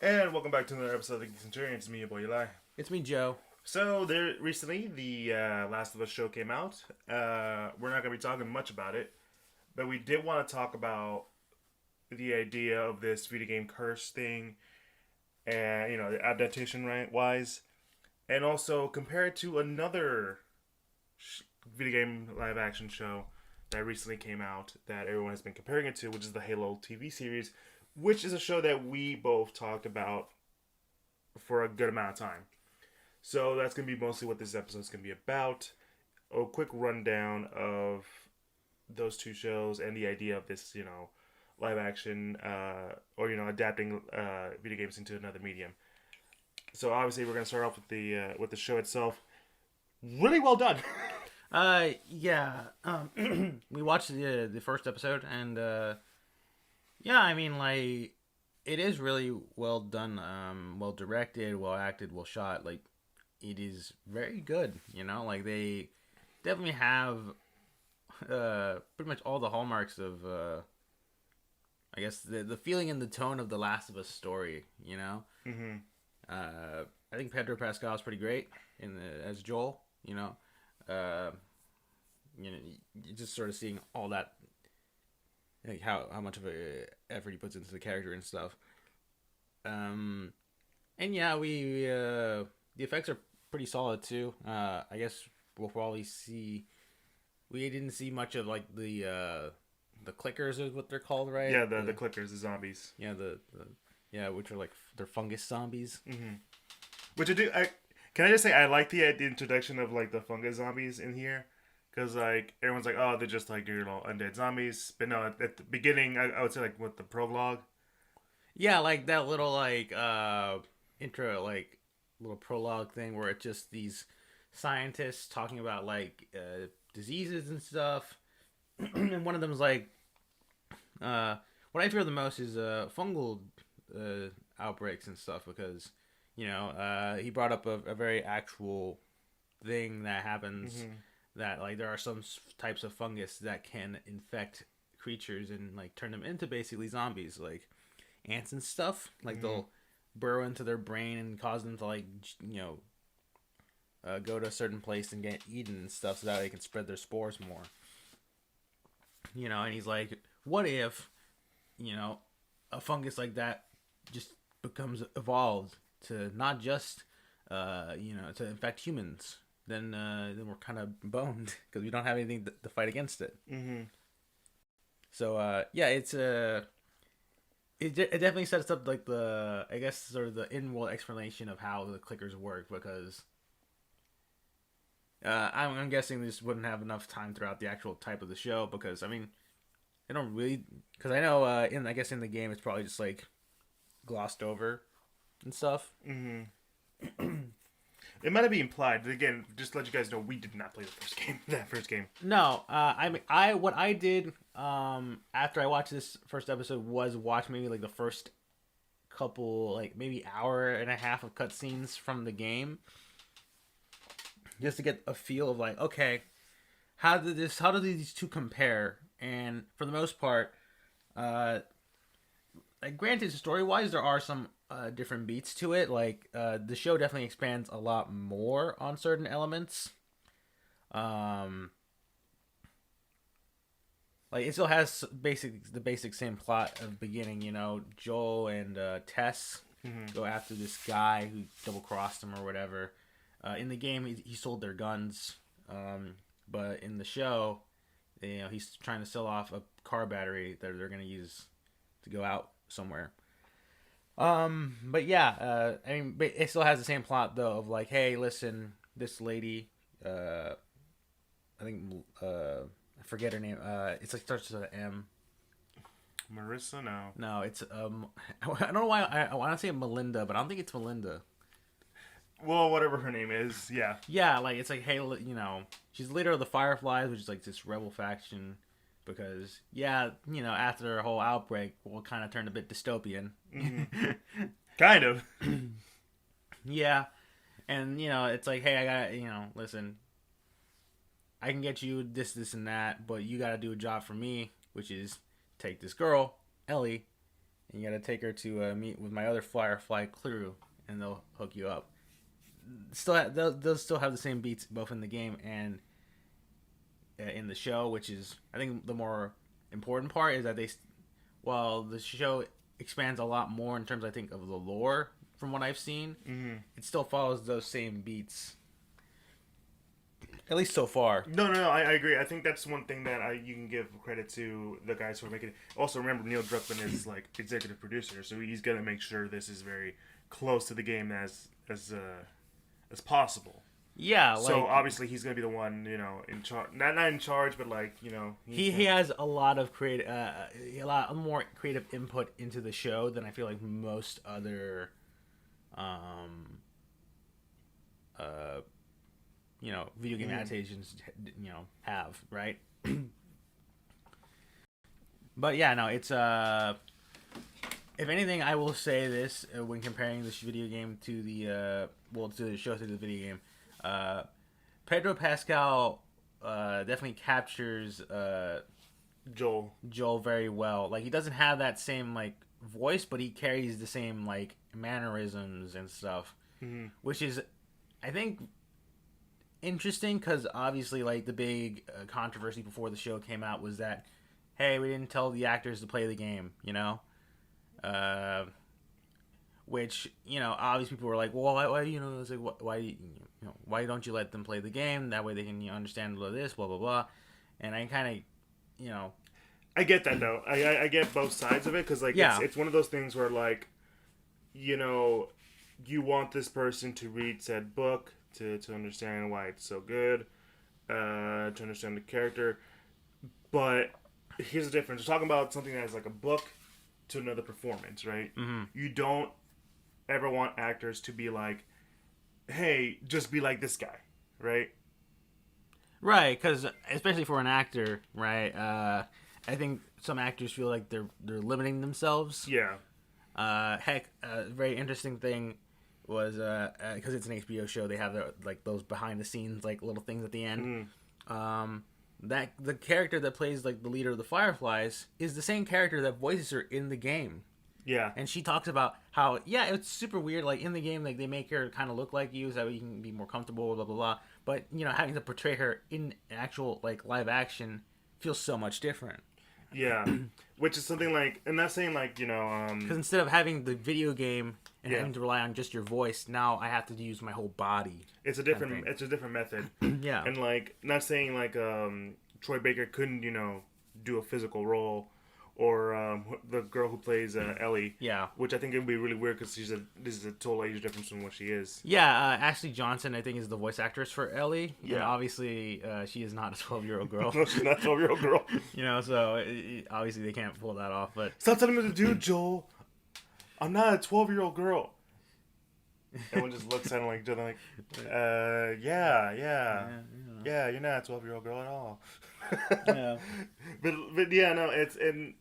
And welcome back to another episode of the Geek Centurions. It's me, your boy Eli. It's me, Joe. So there recently, the Last of Us show came out. We're not going to be talking much about it, but we did want to talk about the idea of this video game curse thing, and the adaptation right wise, and also compare it to another video game live action show that recently came out that everyone has been comparing it to, which is the Halo TV series, which is a show that we both talked about for a good amount of time. So that's going to be mostly what this episode is going to be about. A quick rundown of those two shows and the idea of this, live action or adapting video games into another medium. So obviously we're going to start off with the show itself. Really well done. Yeah. We watched the first episode, and yeah, I mean, like, it is really well done, well directed, well acted, well shot. Like, it is very good. Like they definitely have pretty much all the hallmarks of I guess the feeling and the tone of the Last of Us story. Mm-hmm. I think Pedro Pascal is pretty great as Joel. Uh, you just sort of seeing all that, like how much of a effort he puts into the character and stuff. And yeah, we the effects are pretty solid too. I guess we'll probably see. We didn't see much of like the clickers is what they're called, right? Yeah, the clickers, the zombies. Yeah, the which are like they're fungus zombies. Mm-hmm. Which can I just say I like the introduction of like the fungus zombies in here, because like everyone's like, oh, they're just like undead zombies, but no, at the beginning I would say like with the prologue. Yeah, like that little like intro, like little prologue thing where it's just these scientists talking about like diseases and stuff, and one of them is like, what I fear the most is fungal outbreaks and stuff, because he brought up a very actual thing that happens, Mm-hmm. that like there are some types of fungus that can infect creatures and like turn them into basically zombies, like ants and stuff. Like Mm-hmm. they'll burrow into their brain and cause them to like go to a certain place and get eaten and stuff, so that they can spread their spores more. And he's like, what if a fungus like that just becomes evolved to not just to infect humans? Then we're kind of boned because we don't have anything to fight against it. Mm-hmm. So yeah, it definitely sets up like I guess sort of the in-world explanation of how the clickers work, because I'm guessing this wouldn't have enough time throughout the actual type of the show, because I mean they don't really, because I know I guess in the game it's probably just like glossed over and stuff. Mm-hmm. It might have been implied, but again, just to let you guys know, we did not play the first game. That first game. No, I mean, what I did after I watched this first episode was watch maybe like the first couple, like maybe hour and a half of cutscenes from the game, just to get a feel of like, okay, how do these two compare? And for the most part, like granted, story wise, there are some different beats to it. Like the show definitely expands a lot more on certain elements. Like it still has the basic same plot of beginning. Joel and Tess Mm-hmm. go after this guy who double crossed him or whatever. In the game, he sold their guns, but in the show, he's trying to sell off a car battery that they're gonna use to go out somewhere. But yeah, I mean, it still has the same plot though of like, hey, listen, this lady, I think, I forget her name. It's like starts with an M. Marissa, no. No, it's I don't know why I want to say Melinda, but I don't think it's Melinda. Well, whatever her name is, yeah. Yeah, like it's like, hey, she's the leader of the Fireflies, which is like this rebel faction. Because yeah, after the whole outbreak, we'll kind of turn a bit dystopian. Mm-hmm. Kind of. Yeah, and it's like, hey, I got listen, I can get you this, and that, but you got to do a job for me, which is take this girl, Ellie, and you got to take her to meet with my other Firefly crew, and they'll hook you up. They'll still have the same beats both in the game and in the show, which is, I think, the more important part is that while the show expands a lot more in terms, I think, of the lore from what I've seen, it still follows those same beats. At least so far. No, I agree. I think that's one thing that you can give credit to the guys who are making it. Also, remember, Neil Druckmann is like executive producer, so he's gonna make sure this is very close to the game as possible. Yeah. So obviously he's gonna be the one, in charge. Not in charge, but like, he has a lot of a lot more creative input into the show than I feel like most other, video game adaptations, have, right? But yeah, no, it's if anything, I will say this when comparing this video game to the to the show to the video game. Pedro Pascal definitely captures Joel very well. Like, he doesn't have that same like voice, but he carries the same like mannerisms and stuff, which is, I think, interesting because obviously, like, the big controversy before the show came out was that, hey, we didn't tell the actors to play the game, which, obviously people were like, well, why it's like, why don't you let them play the game? That way they can understand this, blah, blah, blah. And I kind of, I get that, though. I get both sides of it, because, like, it's one of those things where, like, you want this person to read said book to understand why it's so good, to understand the character. But here's the difference. We're talking about something that is like a book to another performance, right? Mm-hmm. You don't ever want actors to be like, hey, just be like this guy, right? Right, because especially for an actor, right? I think some actors feel like they're limiting themselves. Yeah. Heck, a very interesting thing was because it's an HBO show, they have like those behind the scenes like little things at the end. That the character that plays like the leader of the Fireflies is the same character that voices her in the game. Yeah. And she talks about how, it's super weird. Like, in the game, like, they make her kind of look like you so you can be more comfortable, blah, blah, blah. But, having to portray her in actual, like, live action feels so much different. Yeah. Which is something like, and not saying like, because instead of having the video game and having to rely on just your voice, now I have to use my whole body. It's a different method. Yeah. And, like, not saying like Troy Baker couldn't, do a physical role. Or the girl who plays Ellie. Yeah. Which I think it would be really weird because this is a total age difference from what she is. Yeah, Ashley Johnson, I think, is the voice actress for Ellie. Yeah. And obviously, she is not a 12-year-old girl. No, she's not a 12-year-old girl. So obviously they can't pull that off. But stop telling me to do, Joel. I'm not a 12-year-old girl. Everyone just looks at him like, yeah, you're not a 12-year-old girl at all. Yeah. But yeah, no, it's, and,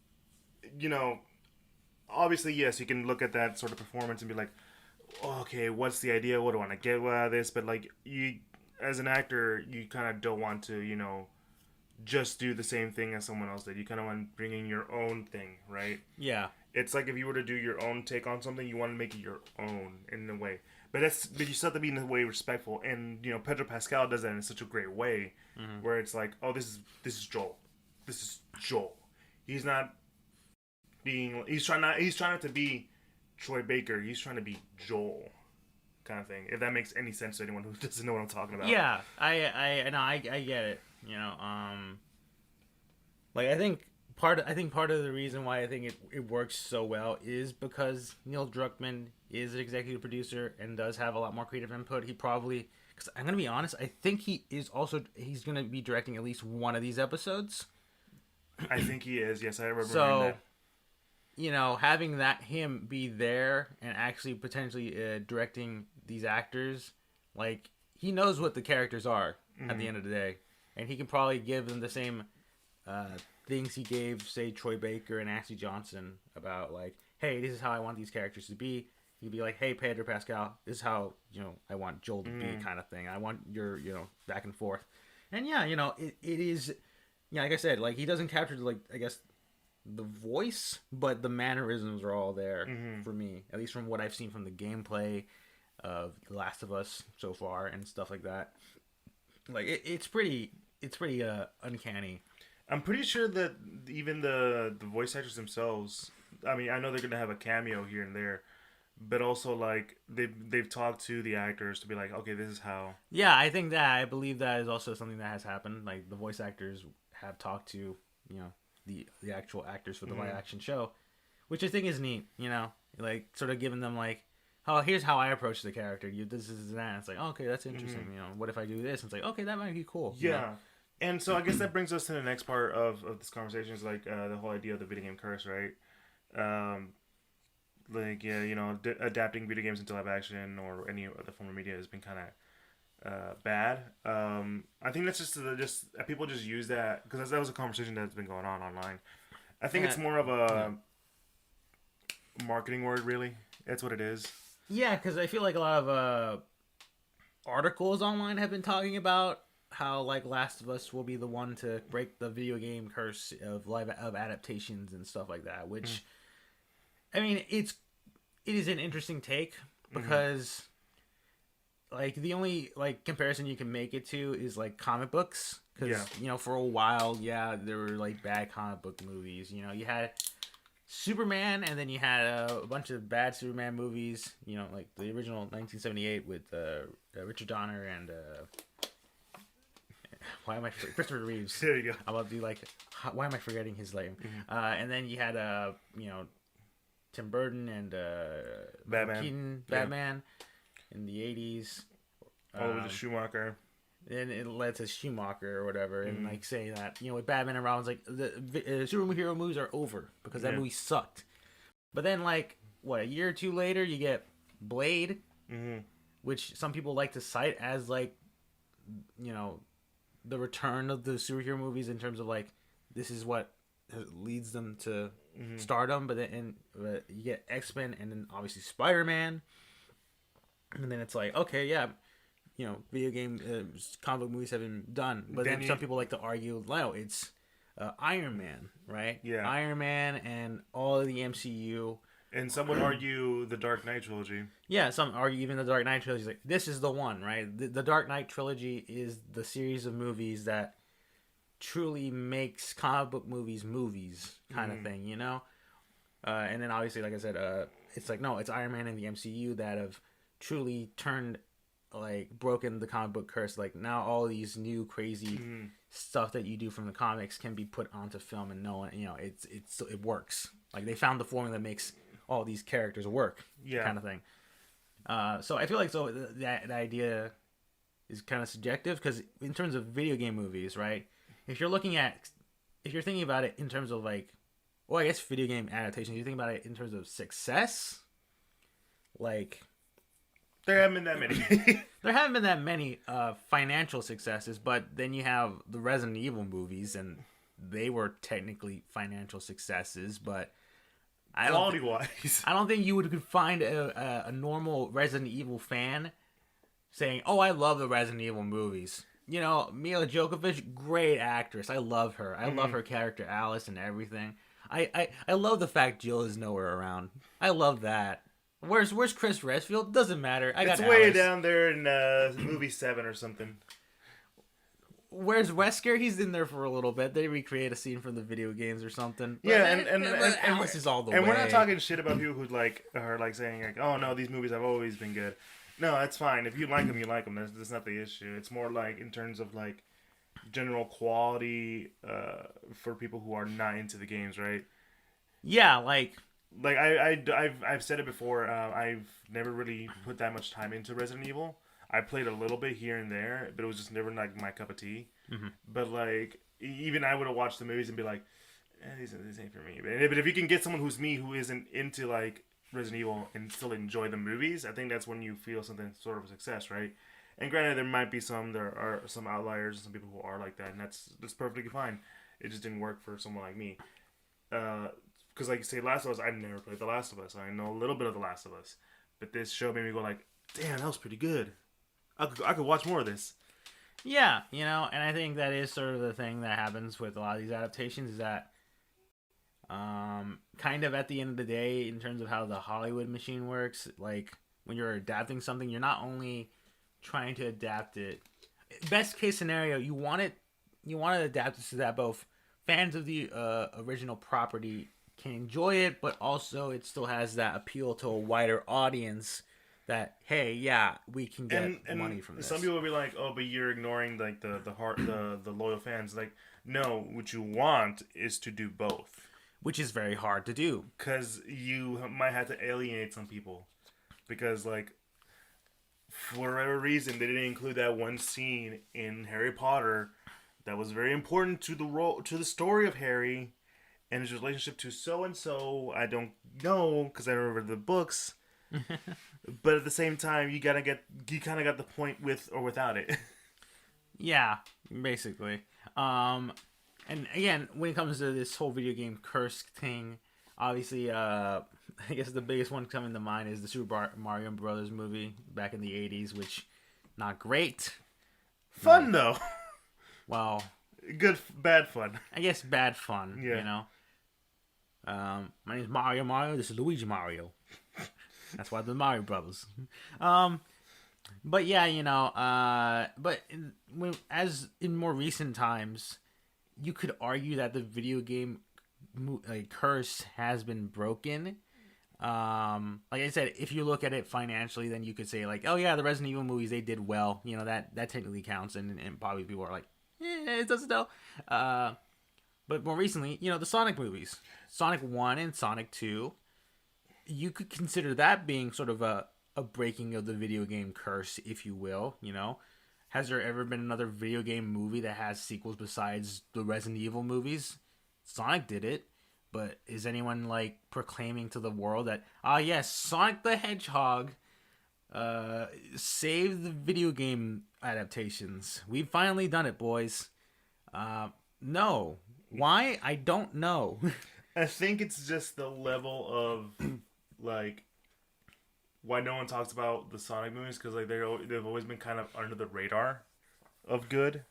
obviously, yes, you can look at that sort of performance and be like, okay, what's the idea? What do I want to get out of this? But, like, you, as an actor, you kind of don't want to, just do the same thing as someone else did. You kind of want to bring in your own thing, right? Yeah. It's like if you were to do your own take on something, you want to make it your own in a way. But you still have to be in a way respectful. And, Pedro Pascal does that in such a great way, where it's like, oh, this is Joel. This is Joel. He's not being, he's trying not to be Troy Baker. He's trying to be Joel, kind of thing. If that makes any sense to anyone who doesn't know what I'm talking about. Yeah, I get it. Like, I think part of the reason why I think it works so well is because Neil Druckmann is an executive producer and does have a lot more creative input. He probably, because I'm gonna be honest, I think he's gonna be directing at least one of these episodes. I think he is. Yes, I remember that. Having him be there and actually potentially directing these actors, like, he knows what the characters are at the end of the day, and he can probably give them the same things he gave, say, Troy Baker and Ashley Johnson about, like, hey, this is how I want these characters to be. He'd be like, hey, Pedro Pascal, this is how, I want Joel to be, kind of thing. I want your, back and forth. And yeah, it is, like I said, like, he doesn't capture, like, I guess, the voice, but the mannerisms are all there Mm-hmm. for me. At least from what I've seen from the gameplay of The Last of Us so far and stuff like that. Like it's pretty uncanny. I'm pretty sure that even the voice actors themselves. I mean, I know they're gonna have a cameo here and there, but also like they've talked to the actors to be like, okay, this is how. Yeah, I believe that is also something that has happened. Like the voice actors have talked to the actual actors for the live action show, which I think is neat. Like sort of giving them like, oh, here's how I approach the character. This is that. It's like, okay, that's interesting. What if I do this? And it's like, okay, that might be cool. Yeah. And so I guess that brings us to the next part of this conversation is like the whole idea of the video game curse, right? Like, yeah, adapting video games into live action or any other form of media has been kind of bad. I think that's just people just use that because that was a conversation that's been going on online. I think it's more of a marketing word, really. That's what it is. Yeah, because I feel like a lot of articles online have been talking about how like Last of Us will be the one to break the video game curse of adaptations and stuff like that. Which, I mean, it is an interesting take because like the only like comparison you can make it to is like comic books because for a while there were like bad comic book movies. You had Superman, and then you had a bunch of bad Superman movies. Like the original 1978 with Richard Donner and Christopher Reeves. There you go. I'm about to be like, why am I forgetting his name? And then you had Tim Burton and Batman. Keaton, Batman in the 80s. With the Schumacher. And it led to Schumacher or whatever, and like saying that with Batman and Robin's like the superhero movies are over because that movie sucked. But then like a year or two later, you get Blade, which some people like to cite as like the return of the superhero movies in terms of like this is what leads them to stardom. But then you get X-Men and then obviously Spider-Man, and then it's like okay, yeah. Video game comic book movies have been done, but then some people like to argue, no, it's Iron Man, right? Yeah, Iron Man and all of the MCU, and some would argue the Dark Knight trilogy. Yeah, some argue even the Dark Knight trilogy. Like this is the one, right? The Dark Knight trilogy is the series of movies that truly makes comic book movies kind of thing, And then obviously, like I said, it's like no, it's Iron Man and the MCU that have truly turned. Like broken the comic book curse. Like now all these new crazy stuff that you do from the comics can be put onto film and no one it works. Like they found the formula that makes all these characters work, kind of thing. So I feel like that idea is kind of subjective because in terms of video game movies, right? If you're thinking about it in terms of like I guess video game adaptations, you think about it in terms of success, like there haven't been that many. There haven't been that many financial successes, but then you have the Resident Evil movies, and they were technically financial successes, but quality-wise, I don't think you could find a normal Resident Evil fan saying, "Oh, I love the Resident Evil movies." Mila Djokovic, great actress. I love her. I love her character Alice and everything. I love the fact Jill is nowhere around. I love that. Where's Chris Redfield? Doesn't matter. It's way Alice. Down there in movie 7 or something. Where's Wesker? He's in there for a little bit. They recreate a scene from the video games or something. But and Alice is all the way. And we're not talking shit about people who are like saying like, oh no, these movies have always been good. No, that's fine. If you like them, you like them. That's not the issue. It's more like in terms of like general quality for people who are not into the games, right? Yeah, like I've said it before. I've never really put that much time into Resident Evil. I played a little bit here and there, but it was just never like my cup of tea. But like even I would have watched the movies and be like, this ain't for me. But if you can get someone who isn't into like Resident Evil and still enjoy the movies, I think that's when you feel something sort of a success, right? And granted, there might be there are some outliers and some people who are like that, and that's perfectly fine. It just didn't work for someone like me. Because like you say, Last of Us, I've never played The Last of Us. I know a little bit of The Last of Us. But this show made me go like, damn, that was pretty good. I could watch more of this. Yeah, and I think that is sort of the thing that happens with a lot of these adaptations is that kind of at the end of the day, in terms of how the Hollywood machine works, like when you're adapting something, you're not only trying to adapt it. Best case scenario, you want to adapt it so that both fans of the original property can enjoy it, but also it still has that appeal to a wider audience. That, hey, yeah, we can get money from this. Some people will be like, "Oh, but you're ignoring like the loyal fans." Like, no, what you want is to do both, which is very hard to do because you might have to alienate some people, because like for whatever reason they didn't include that one scene in Harry Potter that was very important to the story of Harry and his relationship to so and so. I don't know because I don't remember the books. But at the same time, you kind of got the point with or without it. Yeah, basically. And again, when it comes to this whole video game curse thing, obviously, I guess the biggest one coming to mind is the Super Mario Brothers movie back in the 80s, which not great. Fun though. Well, good, bad fun. I guess bad fun. Yeah. You know. My name's Mario. This is Luigi Mario. That's why the Mario Brothers. But yeah, you know, as in more recent times, you could argue that the video game curse has been broken. Like I said, if you look at it financially, then you could say like, oh yeah, the Resident Evil movies, they did well. You know, that technically counts, and probably people are like, it doesn't know. But more recently, you know, the Sonic movies, Sonic 1 and Sonic 2, you could consider that being sort of a breaking of the video game curse, if you will, you know? Has there ever been another video game movie that has sequels besides the Resident Evil movies? Sonic did it, but is anyone, like, proclaiming to the world that, yes, Sonic the Hedgehog saved the video game adaptations. We've finally done it, boys. No. Why? I don't know. I think it's just the level of... like, why no one talks about the Sonic movies, because like they've always been kind of under the radar of good.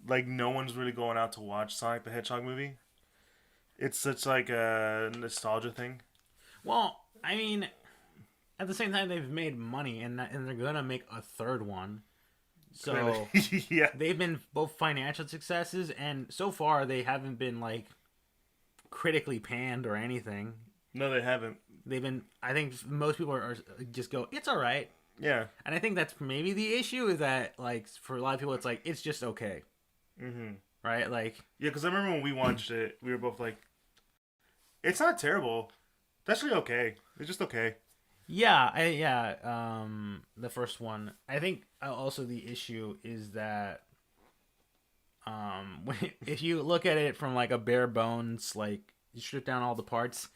Like, no one's really going out to watch Sonic the Hedgehog movie. It's such like a nostalgia thing. Well, I mean, at the same time, they've made money, and they're gonna make a third one. So yeah, they've been both financial successes, and so far they haven't been like critically panned or anything. No, they haven't. They've been. I think most people are just go, it's all right. Yeah. And I think that's maybe the issue, is that like for a lot of people, it's like it's just okay. Mm-hmm. Right? Like, yeah, because I remember when we watched it, we were both like, it's not terrible. It's actually okay. It's just okay. Yeah, the first one. I think also the issue is that if you look at it from like a bare bones, like you strip down all the parts,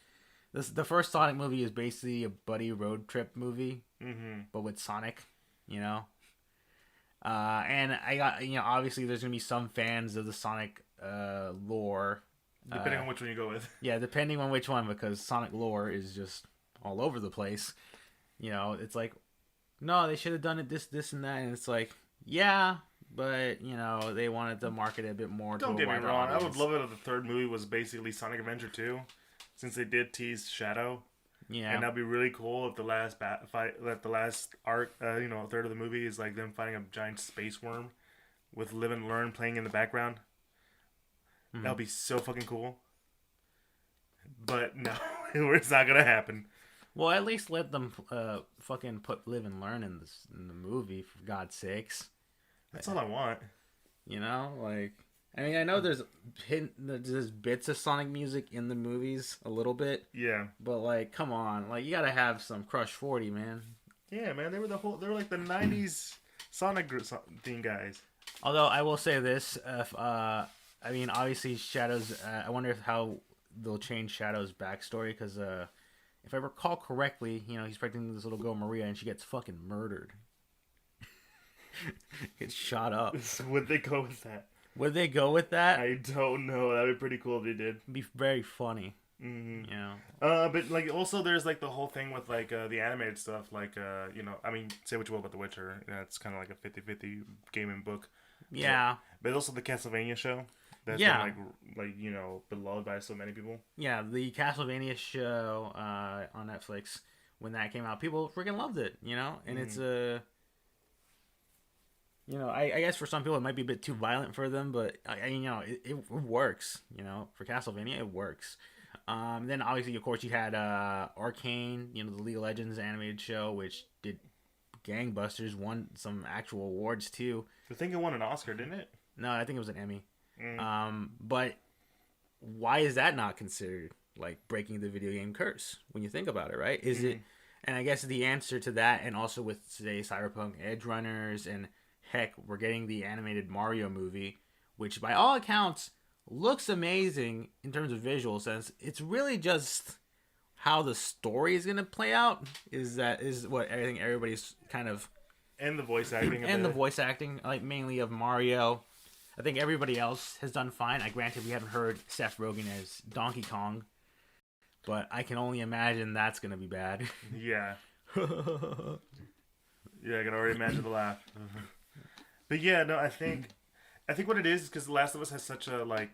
the first Sonic movie is basically a buddy road trip movie, but with Sonic, you know. And I got, you know, obviously there's gonna be some fans of the Sonic lore, depending on which one you go with. Yeah, depending on which one, because Sonic lore is just all over the place. You know, it's like, no, they should have done it this, and that, and it's like, yeah, but you know, they wanted to market it a bit more. Don't get me wrong, I would love it if the third movie was basically Sonic Adventure 2, since they did tease Shadow. Yeah, and that'd be really cool if the last the last arc, you know, a third of the movie is like them fighting a giant space worm with Live and Learn playing in the background. That'd be so fucking cool. But no, it's not gonna happen. Well, at least let them fucking put Live and Learn in the movie, for God's sakes. That's all I want. You know, like, I mean, I know there's bits of Sonic music in the movies a little bit. Yeah. But like, come on, like you gotta have some Crush 40, man. Yeah, man, they were like the '90s Sonic theme guys. Although I will say this, I mean, obviously Shadow's. I wonder how they'll change Shadow's backstory, because if I recall correctly, you know, he's pregnant with this little girl Maria, and she gets fucking murdered. Gets shot up. Would they go with that? Would they go with that? I don't know. That'd be pretty cool if they did. It'd be very funny. Mm-hmm. Yeah. But like also there's like the whole thing with like the animated stuff, like you know, I mean, say what you will about The Witcher, you know, it's kind of like a 50-50 game and book. Yeah. But also the Castlevania show. That's been like beloved by so many people. Yeah, the Castlevania show on Netflix, when that came out, people freaking loved it, and it's a. I guess for some people it might be a bit too violent for them, but it works. For Castlevania, it works. Then obviously, of course, you had Arcane, the League of Legends animated show, which did gangbusters, won some actual awards too. I think it won an Oscar, didn't it? No, I think it was an Emmy. But why is that not considered like breaking the video game curse when you think about it, right? Is it? And I guess the answer to that, and also with today Cyberpunk Edge Runners, and heck, we're getting the animated Mario movie, which by all accounts looks amazing in terms of visual sense. It's really just how the story is going to play out is what I think everybody's kind of, and the voice acting the voice acting, like mainly of Mario. I think everybody else has done fine. Granted, we haven't heard Seth Rogen as Donkey Kong, but I can only imagine that's going to be bad. Yeah. Yeah, I can already imagine the laugh. But yeah, no, I think what it is because The Last of Us has such a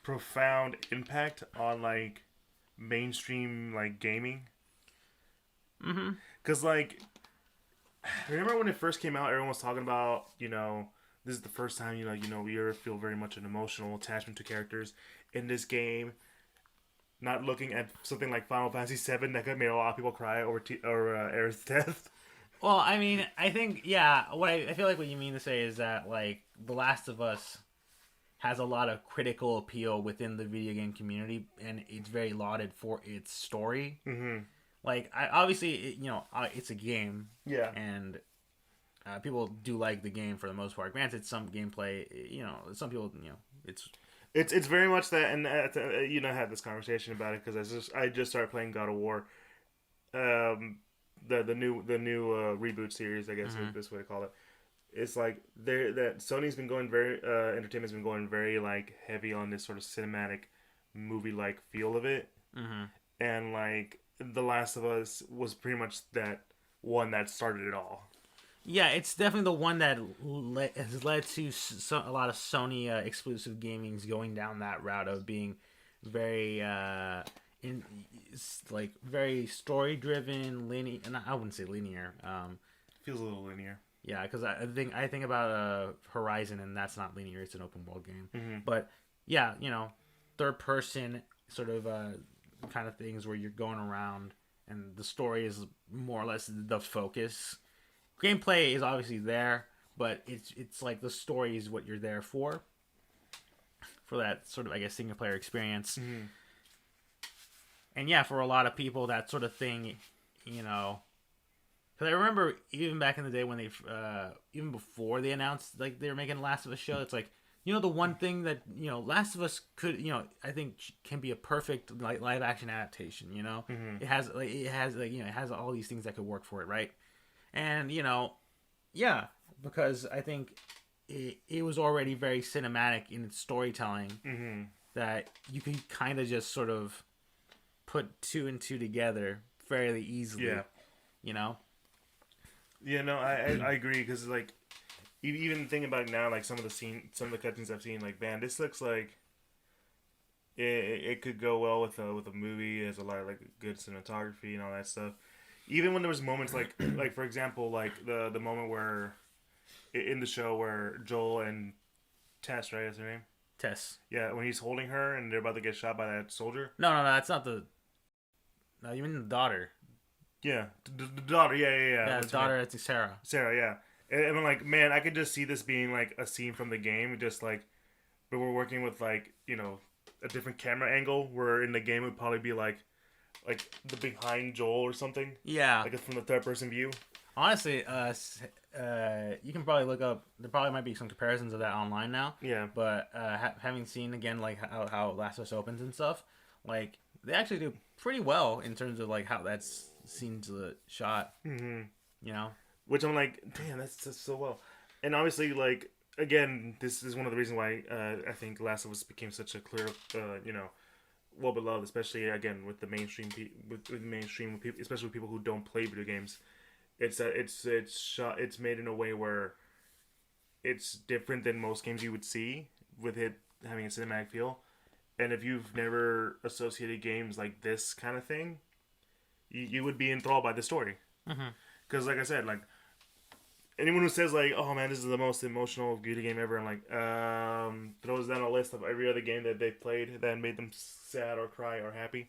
profound impact on like mainstream like gaming. Because remember when it first came out, everyone was talking about this is the first time we ever feel very much an emotional attachment to characters in this game. Not looking at something like Final Fantasy VII that could made a lot of people cry over Aerith's death. Well, I mean, I think, yeah, I feel like what you mean to say is that, like, The Last of Us has a lot of critical appeal within the video game community, and it's very lauded for its story. Like, obviously, it's a game. Yeah. And people do like the game for the most part. Granted, some gameplay, some people, It's very much that, and I had this conversation about it because I just started playing God of War, the new reboot series, I guess is this way to call it. It's like that Sony's been going entertainment's been going very like heavy on this sort of cinematic movie like feel of it, and like The Last of Us was pretty much that one that started it all. Yeah, it's definitely the one that has led to a lot of Sony exclusive gamings going down that route of being very very story driven, linear. And I wouldn't say linear. Feels a little linear. Yeah, because I think about Horizon, and that's not linear; it's an open world game. But yeah, third person sort of kind of things where you're going around, and the story is more or less the focus. Gameplay is obviously there, but it's like the story is what you're there for that sort of, I guess, single player experience. And yeah, for a lot of people, that sort of thing, because I remember even back in the day when they, even before they announced like they were making Last of Us show, it's like, the one thing that Last of Us could, I think can be a perfect like live action adaptation. It has all these things that could work for it, right? And, yeah, because I think it was already very cinematic in its storytelling that you could kind of just sort of put two and two together fairly easily. Yeah. Yeah, no, I agree because, like, even thinking about it now, like, some of the cutscenes I've seen, like, man, this looks like it could go well with a movie. It has a lot of, like, good cinematography and all that stuff. Even when there was moments like for example, like the moment where in the show where Joel and Tess, right, is her name? Tess. Yeah, when he's holding her and they're about to get shot by that soldier. No, that's not the. No, you mean the daughter. Yeah, the daughter. Yeah. Yeah, the daughter. It's Sarah. Sarah, yeah. And I'm like, man, I could just see this being like a scene from the game, just like, but we're working with like a different camera angle. Where in the game it would probably be like the behind Joel or something. Yeah. Like from the third person view. Honestly, you can probably look up. There probably might be some comparisons of that online now. Yeah. But having seen again like how Last of Us opens and stuff, like they actually do pretty well in terms of like how that's scenes shot. Which I'm like, damn, that's so well. And obviously, like again, this is one of the reasons why I think Last of Us became such a clear, well beloved, especially again with the mainstream people, especially with people who don't play video games. It's shot. It's made in a way where it's different than most games you would see with it having a cinematic feel. And if you've never associated games like this kind of thing, you would be enthralled by the story. Because, like I said, like anyone who says like, "Oh man, this is the most emotional video game ever," and like throws down a list of every other game that they've played that made them sad or cry or happy.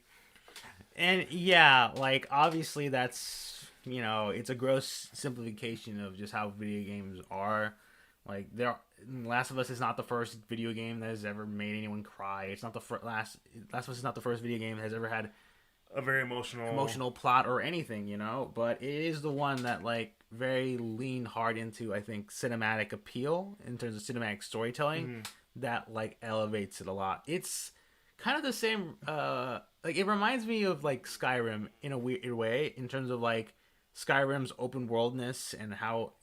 And yeah, like obviously that's, it's a gross simplification of just how video games are. Like Last of Us is not the first video game that has ever made anyone cry. It's not the Last of Us is not the first video game that has ever had a very emotional plot or anything, but it is the one that like very leaned hard into, I think, cinematic appeal in terms of cinematic storytelling that like elevates it a lot. It's kind of the same, like it reminds me of like Skyrim in a weird way in terms of like Skyrim's open worldness and how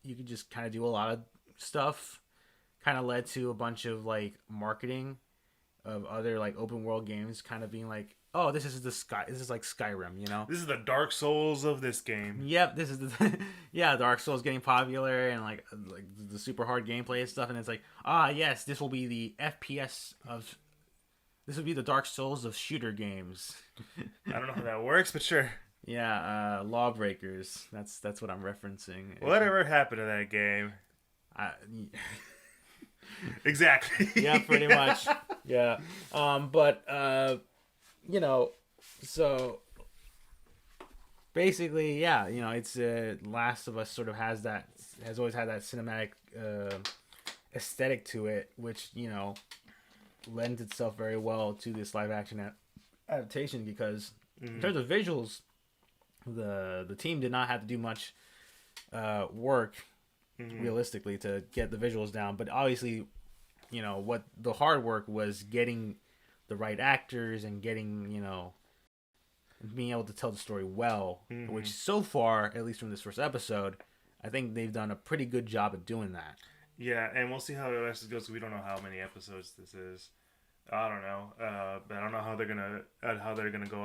you could just kind of do a lot of stuff. Kind of led to a bunch of like marketing of other like open world games kind of being like, oh, this is like Skyrim, This is the Dark Souls of this game. Yep, this is Dark Souls getting popular and like the super hard gameplay and stuff, and it's like, yes, this will be the Dark Souls of shooter games. I don't know how that works, but sure. Yeah, Lawbreakers. That's what I'm referencing. Whatever happened to that game? Exactly. Yeah, pretty much. Yeah. But so basically, yeah, it's Last of Us sort of has always had that cinematic aesthetic to it, which lends itself very well to this live action adaptation because in terms of visuals, the team did not have to do much work realistically to get the visuals down, but obviously what the hard work was getting the right actors and getting being able to tell the story well, which so far, at least from this first episode, I think they've done a pretty good job at doing that. Yeah, and we'll see how the rest goes. We don't know how many episodes this is. I don't know, but I don't know how they're gonna go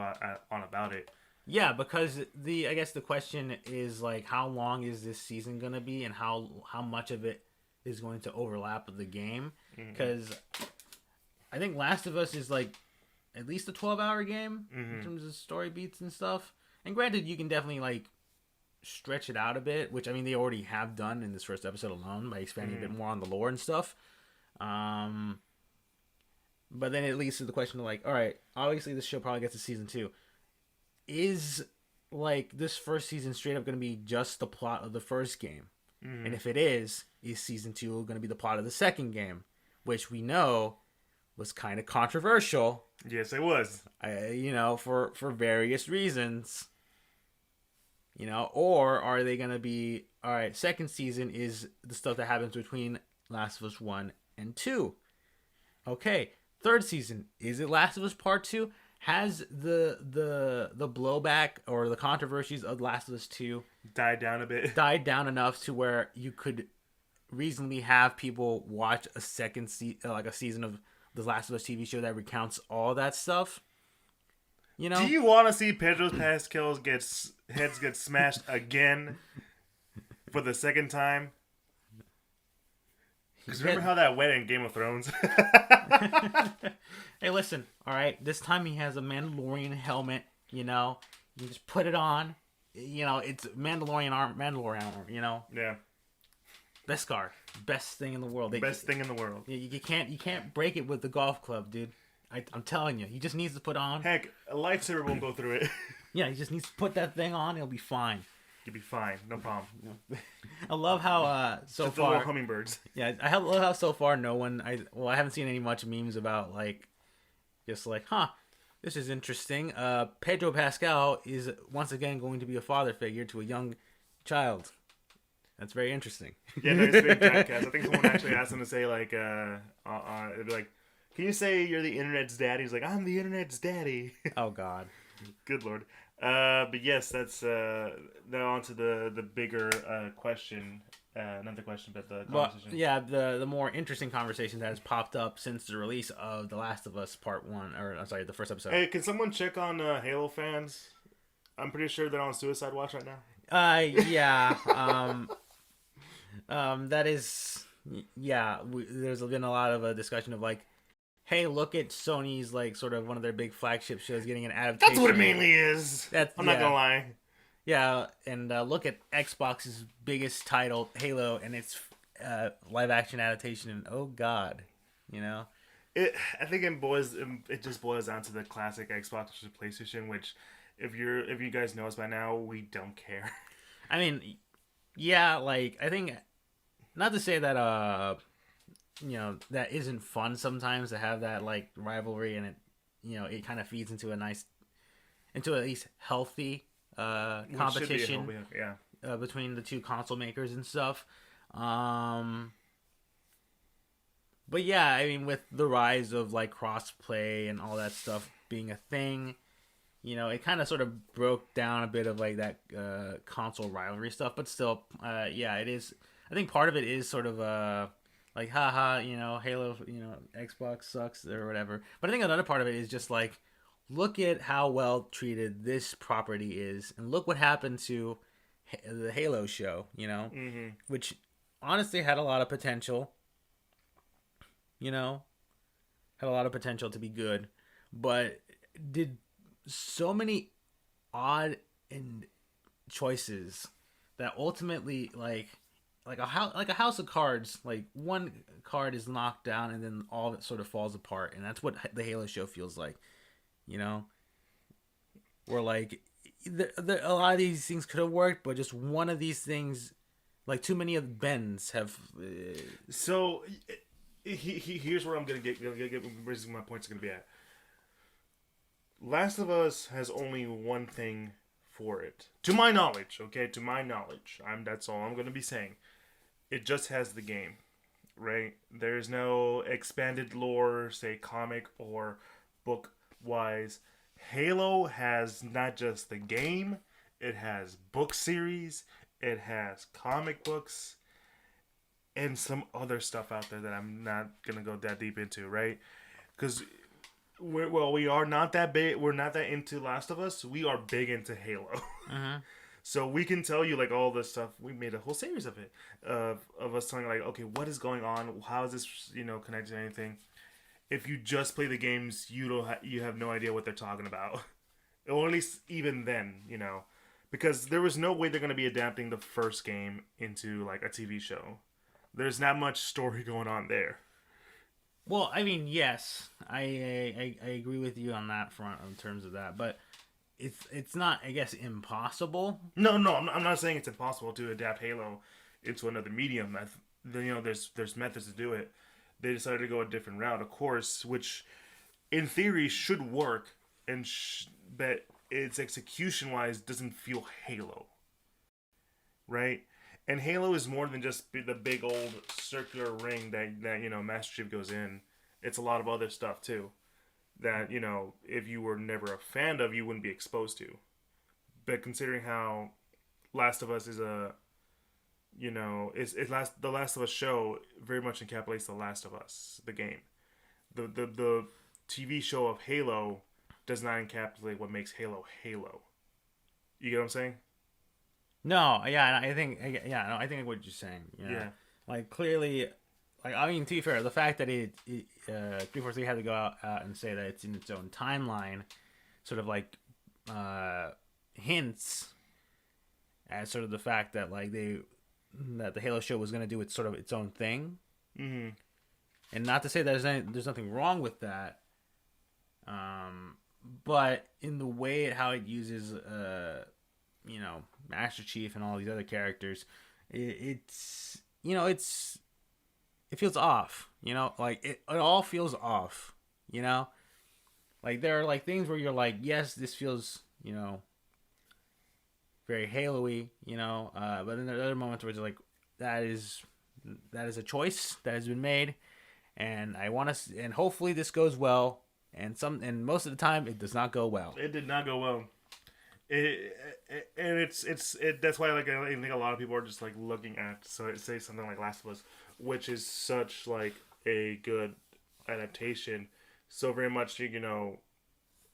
on about it. Yeah, because I guess the question is like, how long is this season gonna be, and how much of it is going to overlap with the game? Because I think Last of Us is like at least a 12-hour game in terms of story beats and stuff. And granted, you can definitely like stretch it out a bit, which I mean they already have done in this first episode alone by expanding a bit more on the lore and stuff. But then it leads to the question of like, all right, obviously this show probably gets to season 2. Is like this first season straight up going to be just the plot of the first game? And if it is season 2 going to be the plot of the second game, which we know was kind of controversial? Yes, it was. For various reasons. Or are they going to be, all right, second season is the stuff that happens between Last of Us 1 and 2. Okay, third season, is it Last of Us Part 2? Has the blowback or the controversies of Last of Us 2 died down a bit? Died down enough to where you could reasonably have people watch a second like a season of the Last of Us TV show that recounts all that stuff? Do you want to see Pedro Pascal's heads get smashed again for the second time? Because remember how that went in Game of Thrones? Hey, listen, all right. This time he has a Mandalorian helmet. You just put it on. It's Mandalorian armor. Yeah. Beskar, best thing in the world. Best thing in the world. You can't break it with the golf club, dude. I'm telling you, he just needs to put on. Heck, a lightsaber won't go through it. Yeah, he just needs to put that thing on. He'll be fine. You'll be fine, no problem. I love how so just far little hummingbirds. Yeah, I love how so far no one. I haven't seen any much memes about like, just like, this is interesting. Pedro Pascal is once again going to be a father figure to a young child. That's very interesting. Yeah, no, it's big typecast. I think someone actually asked him to say like, it'd be like, can you say you're the internet's daddy? He's like, I'm the internet's daddy. Oh God. Good Lord. But yes, that's now on to the bigger question. Not the question, but the conversation. Well, yeah, the more interesting conversation that has popped up since the release of The Last of Us Part 1, or I'm sorry, the first episode. Hey, can someone check on Halo fans? I'm pretty sure they're on suicide watch right now. Yeah. That is, yeah. There's been a lot of a discussion of like, hey, look at Sony's like sort of one of their big flagship shows getting an That's what it adaptation. mainly is. That's I'm not yeah, gonna lie. yeah. And look at Xbox's biggest title, Halo, and its live action adaptation. And oh god, you know. I think it just boils down to the classic Xbox versus PlayStation, which if you guys know us by now, we don't care. I mean, yeah, like I think not to say that that isn't fun sometimes to have that like rivalry and it kind of feeds into a nice into at least healthy Which should be a competition yeah. between the two console makers and stuff. Um, but yeah, I mean, with the rise of like crossplay and all that stuff being a thing, it kind of sort of broke down a bit of like that console rivalry stuff. But still, yeah, it is. I think part of it is sort of like, haha, Halo, Xbox sucks or whatever. But I think another part of it is just like, look at how well treated this property is, and look what happened to the Halo show, which honestly had a lot of potential, had a lot of potential to be good, but did so many odd and choices that ultimately like a house of cards, like one card is knocked down and then all of it sort of falls apart, and that's what the Halo show feels like, you know, where like a lot of these things could have worked, but just one of these things, like too many of bends have. So here's where I'm gonna get my points are gonna be at. Last of Us has only one thing for it, to my knowledge. Okay, to my knowledge, that's all I'm gonna be saying. It just has the game, right? There's no expanded lore, say comic or book wise. Halo has not just the game, it has book series, it has comic books, and some other stuff out there that I'm not gonna go that deep into, right? Because we are not that big. We're not that into Last of Us. We are big into Halo. Uh-huh. So we can tell you like all this stuff. We made a whole series of it, of us telling like, okay, what is going on? How is this connected to anything? If you just play the games, you have no idea what they're talking about, or at least even then, because there was no way they're going to be adapting the first game into like a TV show. There's not much story going on there. Well, I mean, yes, I agree with you on that front in terms of that, but it's not, I guess, impossible. No, I'm not saying it's impossible to adapt Halo into another medium. There's methods to do it. They decided to go a different route, of course, which in theory should work, but its execution wise doesn't feel Halo, right? And Halo is more than just the big old circular ring that Master Chief goes in. It's a lot of other stuff too that if you were never a fan of, you wouldn't be exposed to. But considering how Last of Us is the Last of Us show very much encapsulates the Last of Us, the game. The TV show of Halo does not encapsulate what makes Halo Halo. You get what I'm saying? No, yeah, I think, yeah, no, I think what you're saying. Yeah. Like clearly, like I mean, to be fair, the fact that 343 had to go out and say that it's in its own timeline, sort of like hints at sort of the fact that like that the Halo show was going to do its own thing. Mm-hmm. And not to say there's nothing wrong with that, but in the way how it uses Master Chief and all these other characters, it feels off. Like it all feels off. Like there are like things where you're like, yes, this feels very Halo-y, but then there are other moments where it's like that is a choice that has been made, and I want to, and hopefully this goes well, and most of the time it does not go well. It did not go well. That's why like I think a lot of people are just like looking at say something like Last of Us, which is such like a good adaptation, so very much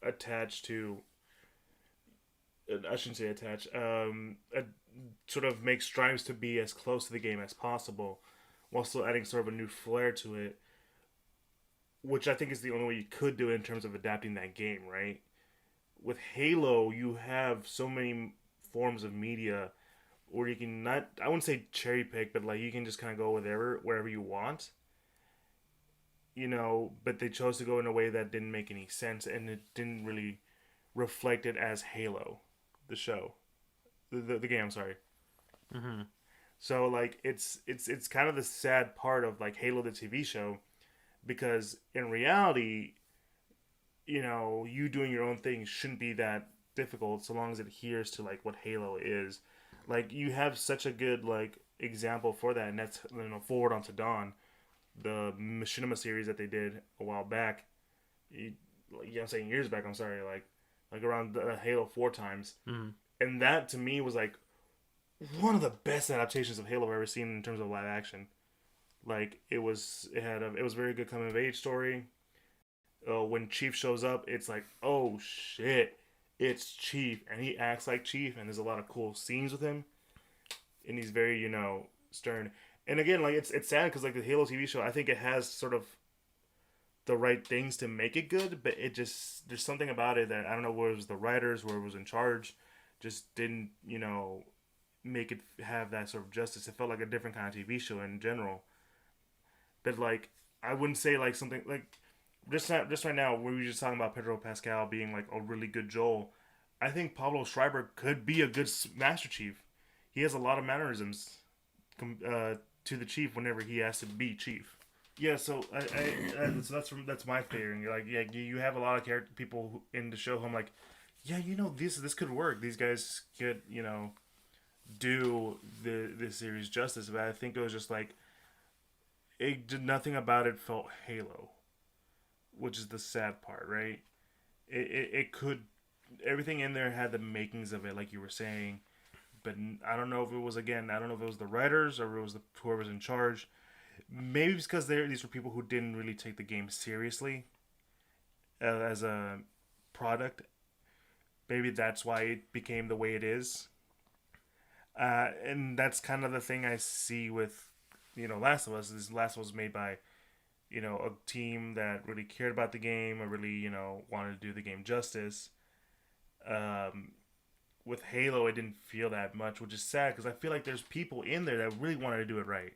attached to I shouldn't say attach. Sort of make strives to be as close to the game as possible, while still adding sort of a new flair to it, which I think is the only way you could do it in terms of adapting that game, right? With Halo, you have so many forms of media where you can not, I wouldn't say cherry pick, but like you can just kind of go wherever you want, but they chose to go in a way that didn't make any sense and it didn't really reflect it as Halo, the show, the game. I'm sorry. Mm-hmm. So like it's kind of the sad part of like Halo the TV show because in reality, you doing your own thing shouldn't be that difficult so long as it adheres to like what Halo is. Like you have such a good like example for that, and that's Forward Onto Dawn, the Machinima series that they did a while back. I'm saying years back. I'm sorry, like around the Halo 4 times, Mm-hmm. and that to me was like one of the best adaptations of Halo I've ever seen in terms of live action. Like it was a very good coming of age story. When Chief shows up, it's like, oh shit, it's Chief, and he acts like Chief, and there's a lot of cool scenes with him, and he's very stern. And again, like it's sad because like the Halo TV show, I think it has sort of the right things to make it good, but it just there's something about it that I don't know where it was the writers, where it was in charge, just didn't make it have that sort of justice. It felt like a different kind of TV show in general. But like I wouldn't say like something like just right now we were just talking about Pedro Pascal being like a really good Joel. I think Pablo Schreiber could be a good Master Chief. He has a lot of mannerisms to the Chief whenever he has to be Chief. Yeah, so so that's my theory. Like, yeah, you have a lot of people in the show who I'm like, yeah, this could work. These guys could do this series justice. But I think it was just like it did nothing about it felt Halo, which is the sad part, right? It could everything in there had the makings of it, like you were saying, but I don't know if it was I don't know if it was the writers or it was whoever's in charge. Maybe it's because these were people who didn't really take the game seriously as a product. Maybe that's why it became the way it is. And that's kind of the thing I see with Last of Us. Is Last of Us was made by a team that really cared about the game or really wanted to do the game justice. With Halo, it didn't feel that much, which is sad because I feel like there's people in there that really wanted to do it right.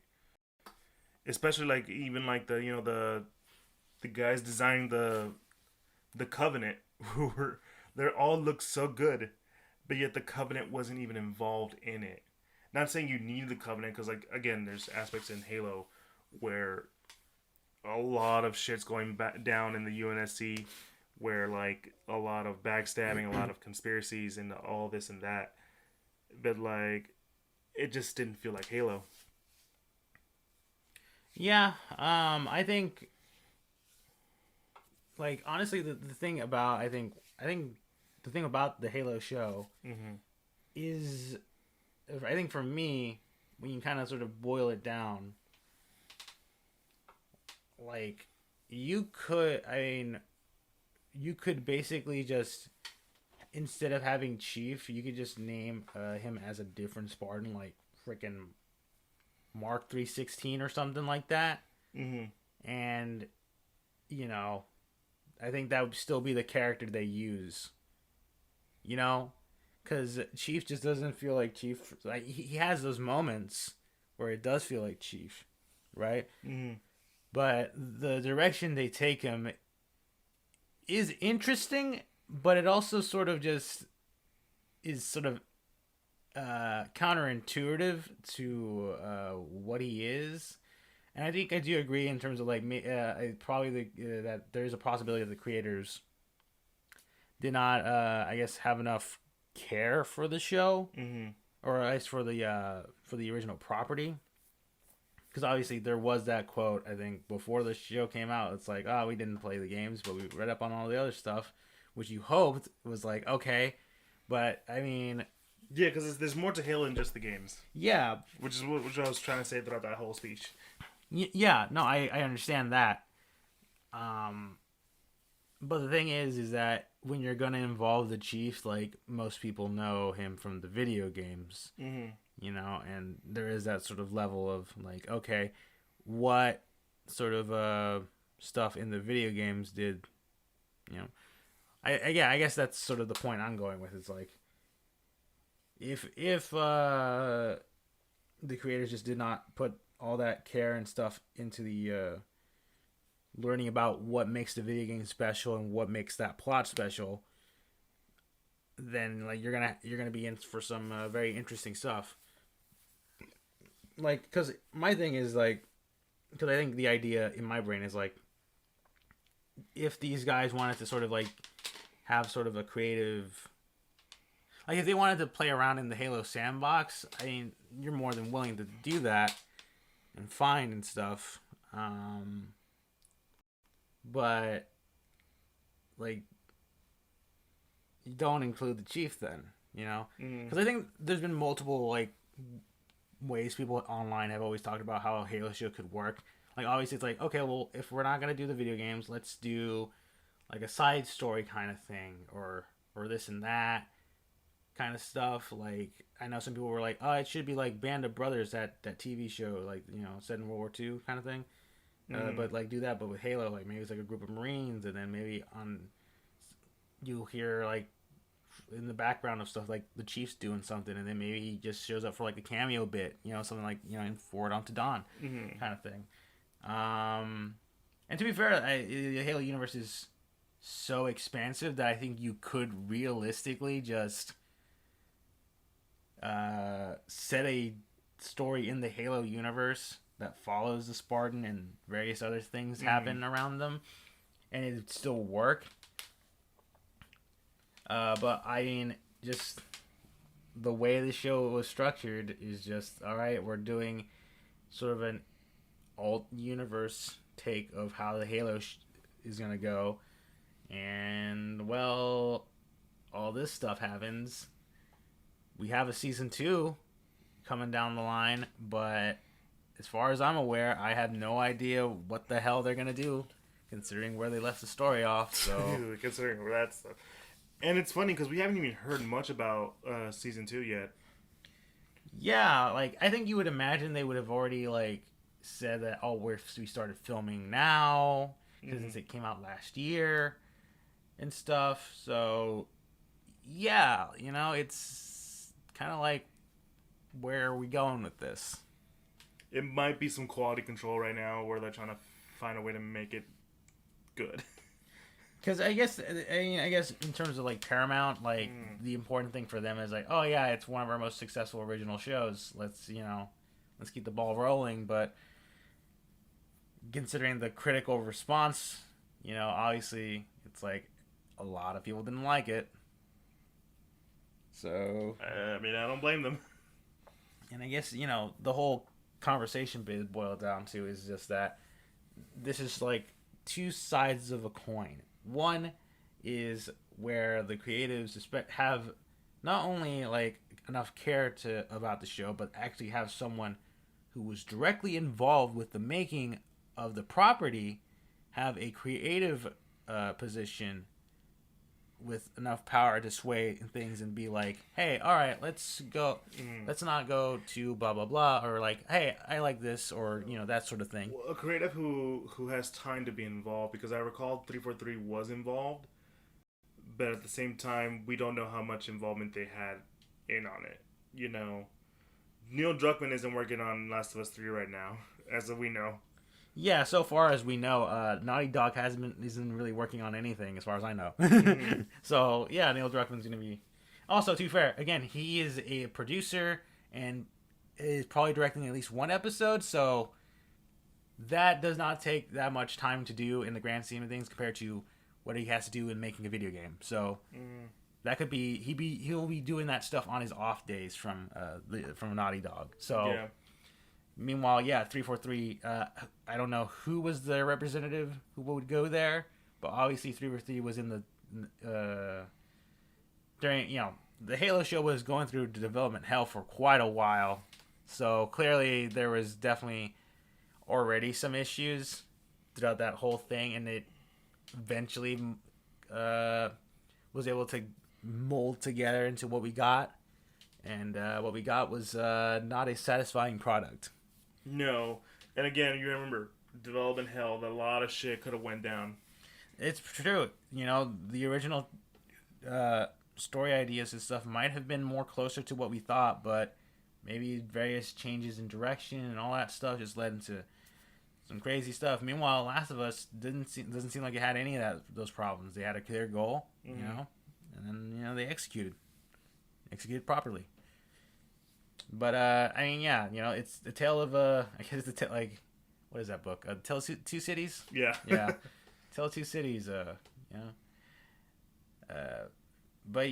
Especially like even like the guys designing the Covenant who were they all look so good, but yet the Covenant wasn't even involved in it. Not saying you need the Covenant because like again, there's aspects in Halo where a lot of shit's going back down in the UNSC, where like a lot of backstabbing, a lot of conspiracies, and all this and that. But like, it just didn't feel like Halo. Yeah, I think, like, honestly, the thing about I think the thing about the Halo show Mm-hmm. is, I think for me, when you kind of sort of boil it down, like, you could basically just, instead of having Chief, you could just name him as a different Spartan, like freaking Mark 316 or something like that. Mm-hmm. And, I think that would still be the character they use. Because Chief just doesn't feel like Chief. Like, he has those moments where it does feel like Chief, right? Mm-hmm. But the direction they take him is interesting, but it also sort of just is sort of counterintuitive to what he is. And I think I do agree in terms of like probably that there is a possibility that the creators did not, I guess, have enough care for the show, Mm-hmm. or at least for the original property. Because obviously there was that quote, I think, before the show came out. It's like, oh, we didn't play the games, but we read up on all the other stuff, which you hoped was like, okay. But, I mean... Yeah, because there's more to Halo than just the games. Yeah. Which I was trying to say throughout that whole speech. Yeah, no, I understand that. But the thing is that when you're gonna involve the Chief, like most people know him from the video games, you know, and there is that sort of level of like, okay, what sort of stuff in the video games did, you know, I guess that's sort of the point I'm going with. It's like if the creators just did not put all that care and stuff into the learning about what makes the video game special and what makes that plot special, then like you're gonna be in for some very interesting stuff. Like, because my thing is like, because I think the idea in my brain is like, if these guys wanted to sort of like have sort of a creative, like if they wanted to play around in the Halo sandbox, I mean, you're more than willing to do that and fine and stuff. But like, you don't include the Chief then, you know? Because I think there's been multiple like ways people online have always talked about how a Halo show could work. Like, obviously it's like, okay, well, if we're not gonna do the video games, let's do like a side story kind of thing, or this and that kind of stuff. Like, I know some people were like, oh, it should be like Band of Brothers, that TV show, like, you know, set in World War II kind of thing. But like do that, but with Halo, like maybe it's like a group of Marines, and then maybe you'll hear like in the background of stuff like the Chief's doing something, and then maybe he just shows up for like a cameo bit, you know, something like, you know, in Forward Unto Dawn kind of thing. And to be fair, the Halo universe is so expansive that I think you could realistically just set a story in the Halo universe that follows the Spartan and various other things happen around them, and it'd still work. But I mean, just the way the show was structured is just, all right, we're doing sort of an alt universe take of how the Halo is gonna go, and well, all this stuff happens. We have a season 2 coming down the line, but as far as I'm aware, I have no idea what the hell they're gonna do, considering where they left the story off. So considering where that stuff, and it's funny because we haven't even heard much about season 2 yet. Yeah, like I think you would imagine they would have already like said that, oh, we started filming now since it came out last year and stuff. So yeah, you know, it's kind of like, where are we going with this? It might be some quality control right now where they're trying to find a way to make it good. Because I guess in terms of like Paramount, like the important thing for them is like, oh yeah, it's one of our most successful original shows. Let's keep the ball rolling. But considering the critical response, you know, obviously it's like a lot of people didn't like it. So I mean, I don't blame them. And I guess, you know, the whole conversation bit boiled down to is just that this is like two sides of a coin. One is where the creatives have not only like enough care about the show, but actually have someone who was directly involved with the making of the property have a creative position with enough power to sway things and be like, hey, all right, let's not go to blah blah blah, or like, hey, I like this, or you know, that sort of thing. Well, a creative who has time to be involved, because I recall 343 was involved, but at the same time we don't know how much involvement they had in on it. You know, Neil Druckmann isn't working on Last of Us 3 right now, as we know. Yeah, so far as we know, Naughty Dog isn't really working on anything, as far as I know. So yeah, Neil Druckmann's gonna be. Also, to be fair, again, he is a producer and is probably directing at least one episode, so that does not take that much time to do in the grand scheme of things compared to what he has to do in making a video game. So that could be he'll be doing that stuff on his off days from Naughty Dog. So. Yeah. Meanwhile, yeah, 343, I don't know who was the representative who would go there, but obviously 343 was in the, during, you know, the Halo show was going through development hell for quite a while, so clearly there was definitely already some issues throughout that whole thing, and it eventually was able to mold together into what we got, and what we got was not a satisfying product. No, and again, you remember development hell. That a lot of shit could have went down. It's true. The original story ideas and stuff might have been more closer to what we thought, but maybe various changes in direction and all that stuff just led into some crazy stuff. Meanwhile, Last of Us doesn't seem like it had any of those problems. They had a clear goal, and then they executed properly. But it's the tale of I guess what is that book? Tale of Two Cities. Yeah. Tale of Two Cities. But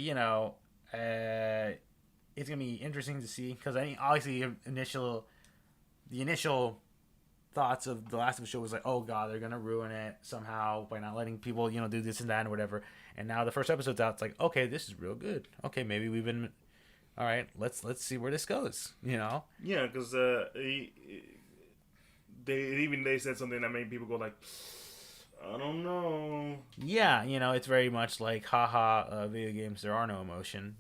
it's gonna be interesting to see, because I think obviously the initial thoughts of the Last of Us show was like, oh god, they're gonna ruin it somehow by not letting people do this and that and whatever. And now the first episode's out, it's like, okay, this is real good. Okay, maybe we've been all right. Let's see where this goes. Yeah, because they said something that made people go like, I don't know. Yeah, it's very much like, haha, video games, there are no emotion.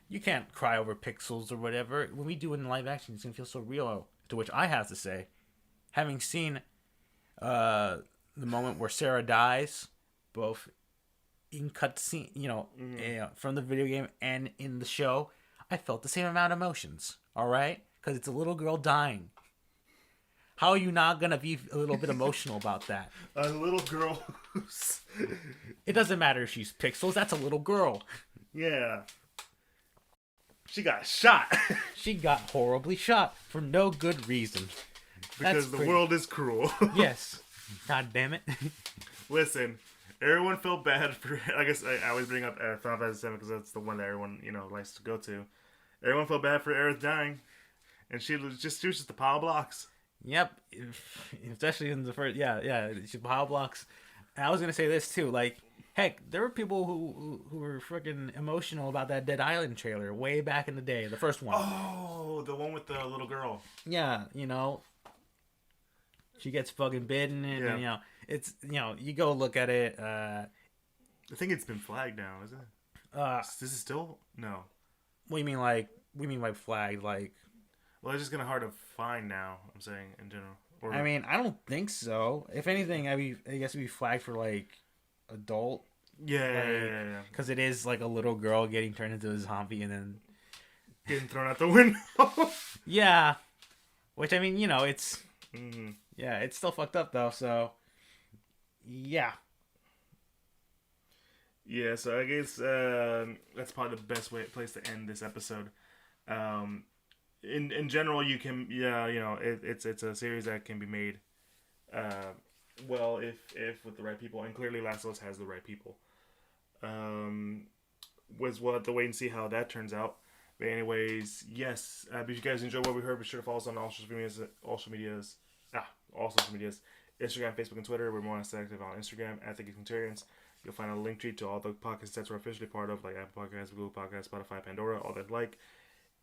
You can't cry over pixels or whatever. When we do it in live action, it's gonna feel so real. To which I have to say, having seen the moment where Sarah dies, both in cutscene, from the video game and in the show, I felt the same amount of emotions. All right, because it's a little girl dying. How are you not gonna be a little bit emotional about that? A little girl who's... It doesn't matter if she's pixels. That's a little girl. Yeah. She got shot. She got horribly shot for no good reason. Because the world is cruel. Yes. God damn it. Listen, everyone felt bad for... I guess I always bring up Final Fantasy VII because that's the one that everyone, likes to go to. Everyone felt bad for Aerith dying. And she was just a pile of blocks. Yep. Especially in the first... Yeah. She pile blocks. And I was going to say this, too. Like, heck, there were people who were freaking emotional about that Dead Island trailer way back in the day. The first one. Oh, the one with the little girl. Yeah, she gets fucking bitten, and it's you go look at it. I think it's been flagged now, isn't it? This is still no. What do you mean, like? We mean like flagged, like? Well, it's just kind of hard to find now. I'm saying in general. Or... I mean, I don't think so. If anything, I guess it'd be flagged for like adult. Yeah. Because it is like a little girl getting turned into a zombie and then getting thrown out the window. Yeah, which I mean, it's. Mm-hmm. Yeah, it's still fucked up though. So. Yeah. Yeah, so I guess that's probably the best place to end this episode. In general, you can it's a series that can be made well if with the right people, and clearly Last of Us has the right people. We'll have to wait and see how that turns out. But anyways, yes, if you guys enjoyed what we heard, be sure to follow us on all social medias, Instagram, Facebook, and Twitter. We're more active on Instagram at the Geek Centurions. You'll find a link tree to all the podcasts that we're officially part of, like Apple Podcasts, Google Podcasts, Spotify, Pandora, all that like.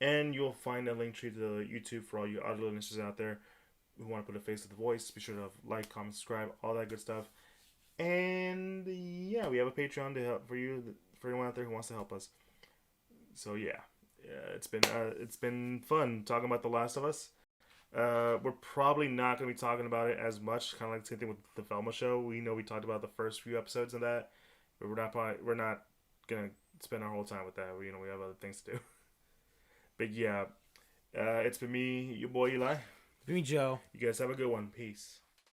And you'll find a link tree to YouTube for all you audio listeners out there who want to put a face to the voice. Be sure to like, comment, subscribe, all that good stuff. And yeah, we have a Patreon to help for anyone out there who wants to help us. So yeah, it's been fun talking about The Last of Us. We're probably not going to be talking about it as much, kind of like the same thing with the Velma show. We know we talked about the first few episodes of that, but we're not going to spend our whole time with that. We have other things to do. But yeah, it's been me, your boy Eli. Me, Joe. You guys have a good one. Peace.